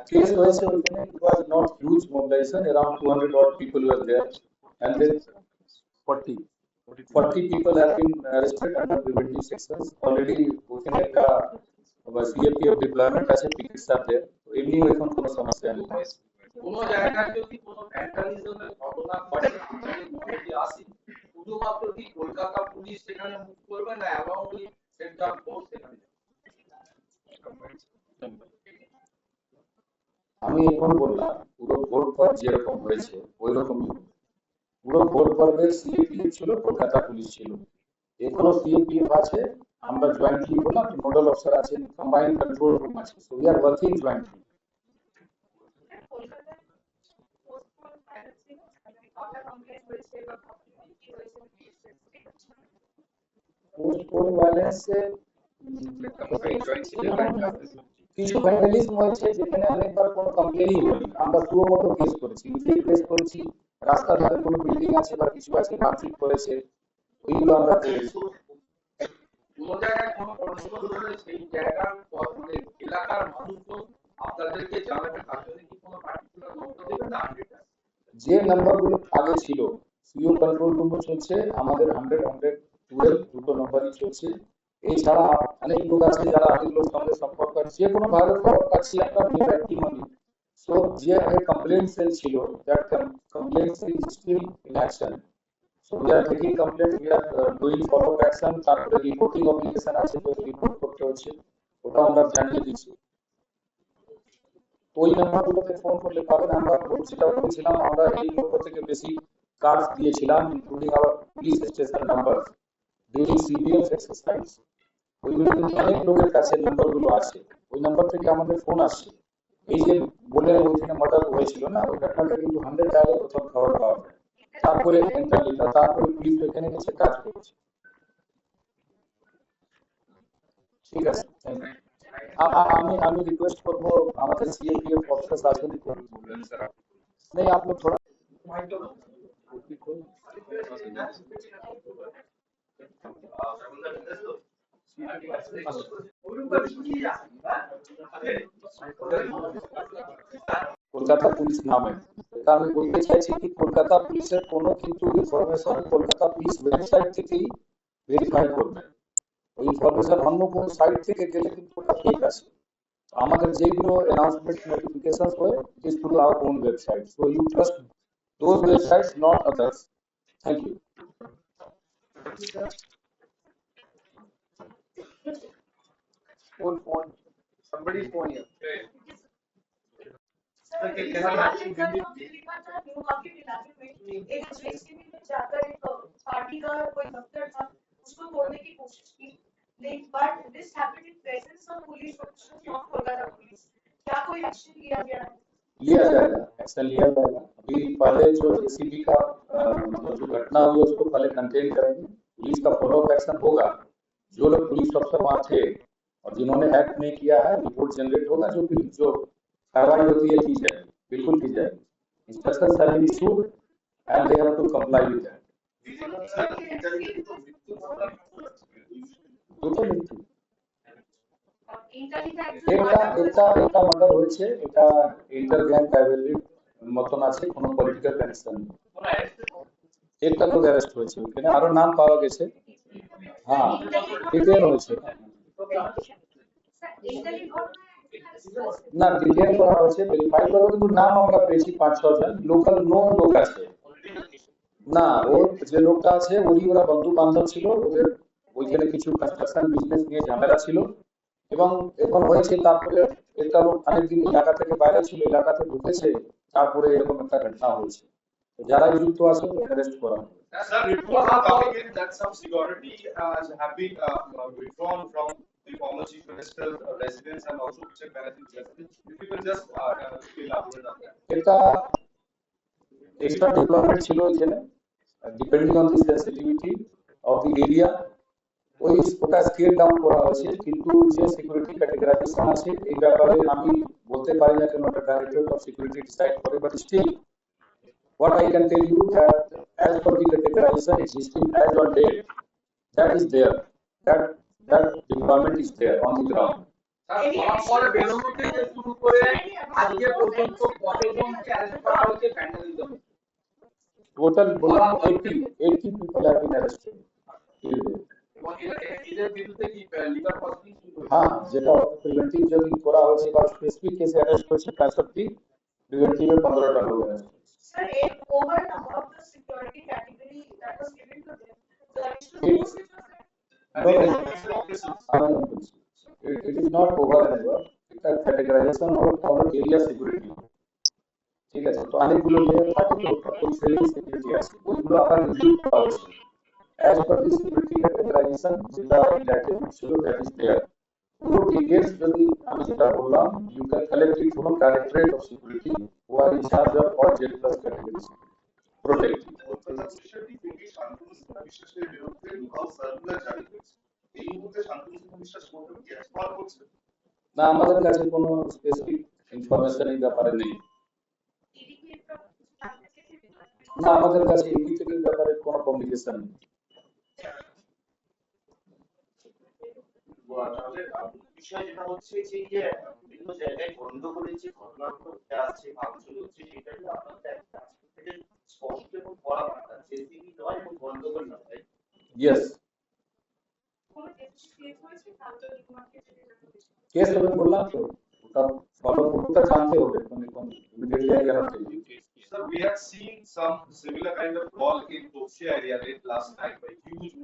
case it was not huge mobilization, around 200 odd people were there, and then 40 people have been arrested under preventive sections. Already within CAPF deployment as a tickets are there. এমনি এখন কোনো সমস্যা নেই। কোনো জায়গায় যদি কোনো ভ্যান্ডালিজমের ঘটনা ঘটে কমিটি আসে, শুধুমাত্র কি কলকাতা পুলিশ সেখানে মুভ করবে না এবং ওই সেন্ট্রাল ফোর্স সেখানে? আমি এখন বললাম পুরো ভোট পর যেরকম হয়েছে ওই রকমই পুরো ভোট পর্বের সিএপিএফ ছিল, কলকাতা পুলিশ ছিল, এখনো সিএপিএফ আছে, আমরা জয়েন্টলি বললাম নোডাল অফিসার আছেন, কম্বাইন্ড কন্ট্রোল রুম আছে, so we are working jointly. Postpone ভায়োলেন্সে কিছু ভ্যান্ডালিজম হয়েছে যেখানে অনেকবার কোনো কমপ্লেনই হয়নি, আমরা সুমোটো কেস করেছি, কেস করেছি, রাস্তার ধারে কোনো বিল্ডিং আছে বা কিছু আছে মারপিট করেছে, ওইগুলো আমরা করেছি। কোনো জায়গায় কোনো পরিস্থিতি হলে সেই জায়গার মানে এলাকার মানুষজন আপনাদেরকে জানাতে পারবে কি কোনো পার্টিকুলার নম্বর দেবে না? যে নাম্বারগুলো আগে ছিল সিও কন্ট্রোল রুমও চলছে, আমাদের 100-112 দুটো নম্বরই চলছে। এছাড়া অনেক লোক আছে যারা অনেক লোক সঙ্গে সম্পর্ক আছে, যে কোনো ভালো খবর পাচ্ছি আমরা ডিরেক্টলি মানি। সো যে আগে কমপ্লেন সেল ছিল, that complaint cell is still in action. So we are taking complaints, we are doing follow up action, তারপরে রিপোর্টিং অবলিগেশন আছে, তো রিপোর্ট করতে হচ্ছে, ওটা আমরা জানিয়ে দিচ্ছি। ওই নাম্বারগুলোতে ফোন করলে পাবেন। আমরা যেটা বলছিলাম, আমরা এই পক্ষ থেকে বেশি কার্ড দিয়েছিলাম, including hour police station number during CBF exercise. ওইগুলো কিন্তু অনেক লোকের কাছে নাম্বারগুলো আছে, ওই নাম্বার থেকে আমাদের ফোন আসছে। এই যে বলে ওইখানে মার্ডার হয়েছিল না, ওই ঘটনাটা কিন্তু 100 ডায়ালে প্রথম খবর পাওয়া যায়, তারপরে তারপরে পুলিশ এখানে এসে কাজ করছে। ঠিক আছে, আমি রিকোয়েস্ট করবো আমাদের সিএপিএফ অফিসার আছেন, नहीं आप लोग थोड़ा কলকাতা পুলিশ নামে আমি বলতে চাইছি কি কলকাতা পুলিশের কোনো কিন্তু ইনফরমেশন কলকাতা পুলিশ ওয়েবসাইট থেকেই ভেরিফাই করবে, ওই ইনফরমেশন অন্য কোনো সাইট থেকে গেলে কিন্তু ওটা ফেক আছে। আমাদের যেগুলো অ্যানাউন্সমেন্ট নোটিফিকেশনস হয় is through our own website, so you trust those websites not others. Thank you. phone somebody's phone here. Party का कोई दफ्तर था, उसको तोड़ने की कोशिश की, but this happened in presence of police officers of Kolkata police. क्या कोई एक्शन लिया गया है? लिया जाएगा, एक्शन लिया जाएगा। अभी पहले जो एसीबी का जो घटना हुई उसको पहले कंटेन करेंगे, पुलिस का फॉलोअप एक्शन होगा। जो लोग पुलिस अफसर वहाँ थे और जिन्होंने एक्ट नहीं किया है, रिपोर्ट जनरेट होगा, जो कार्रवाई होती है की जाएगी, बिल्कुल की जाएगी। Instructions have been issued and they have to comply with that. এটা মর্ডার হয়েছে, এটা ইন্টার গ্যাং রাইভালরি মতন আছে, কোনো পলিটিক্যাল কানেকশন নেই। একটা লোক অ্যারেস্ট হয়েছে, ওখানে আরো নাম পাওয়া গেছে। হ্যাঁ, ডিটেল হয়েছে না, ডিটেল করা হয়েছে, ভেরিফাই করা, কিন্তু নাম আমরা পেয়েছি 5-6 জন লোকাল লোক আছে না। ওর যে লোকটা আছে ওরা বন্ধু বান্ধব ছিল, ওদের ওইখানে কিছু কনস্ট্রাকশন বিজনেস নিয়ে ঝামেলা ছিল এবং এখন হয়েছে। তারপরে একটা লোক অনেকদিন এলাকা থেকে বাইরে ছিল, এলাকাতে ঢুকেছে, তারপরে এরকম একটা ঘটনা হয়েছে। যারা যুক্ত আছে অ্যারেস্ট করা হবে। Sir, reports are coming in that some security have been withdrawn from the former chief minister's residence and also district manager's residence. If you can just elaborate on that. এটা extra deployment ছিল এখানে, depending on the sensitivity of the area, ওই ওটা scale down করা হয়েছে, কিন্তু যে security ক্যাটেগরাইজেশন আছে এই ব্যাপারে আমি বলতে পারি না, কেন একটা ডাইরেক্টর অফ সিকিউরিটি ডিসাইড করে, but still what I can tell you that as as per the categorization existing as on date, that is there. That deployment is there on the ground. পরে বেরোনো থেকে শুরু করে আজকে পর্যন্ত কতজনকে arrest করা হয়েছে vandalism? Total 80 people have been arrested till date. এবং এদের বিরুদ্ধে কি লিগাল প্রসিডিং শুরু হয়েছে? হ্যাঁ, যেটা প্রিভেন্টিভ যদি করা হয়েছে বা স্পেসিফিক কেসে অ্যারেস্ট হয়েছে 65টি, প্রিভেন্টিভে 15টা লোক অ্যারেস্ট হয়েছে। Sir, over and above the security category that was given to them, the additional force which was there. It is not over and above. এটা categorization হলো cover area security. ঠিক আছে, তো অনেকগুলো লেয়ার থাকে, তো সেলিং সিকিউরিটি আছে, ওইগুলো আবার রিভিউ করা হয়েছে as per the security categorization যেটা ইন্ডাইরেক্ট ছিল, that is there. পুরো ডিটেইলস যদি আমি যেটা বললাম, you can collect it from Directorate of Security who are in charge of all Z plus categories protecting. না, আমাদের কাছে কোনো স্পেসিফিক ইনফরমেশন এই ব্যাপারে নেই। না, আমাদের কাছে এই থেকে ব্যাপারে কোনো কমিউনিকেশন নেই। বিষয় যেটা হচ্ছে যে বিভিন্ন জায়গায় গন্ডগোলের যে ঘটনাগুলো আছে, ভাঙচুর হচ্ছে, সেটা কি আপনাদের থেকে স্পষ্ট এবং কড়া বার্তা যে তিনি নয় এবং গন্ডগোল না হয়? ইয়েস, কেস আমি বললাম তো, ওটা ফলো করতে জানতে হবে, কোন ইমিডিয়েটলি কেন থেকে। Sir, we have seen some similar kind of call in Tokyo area late last night by huge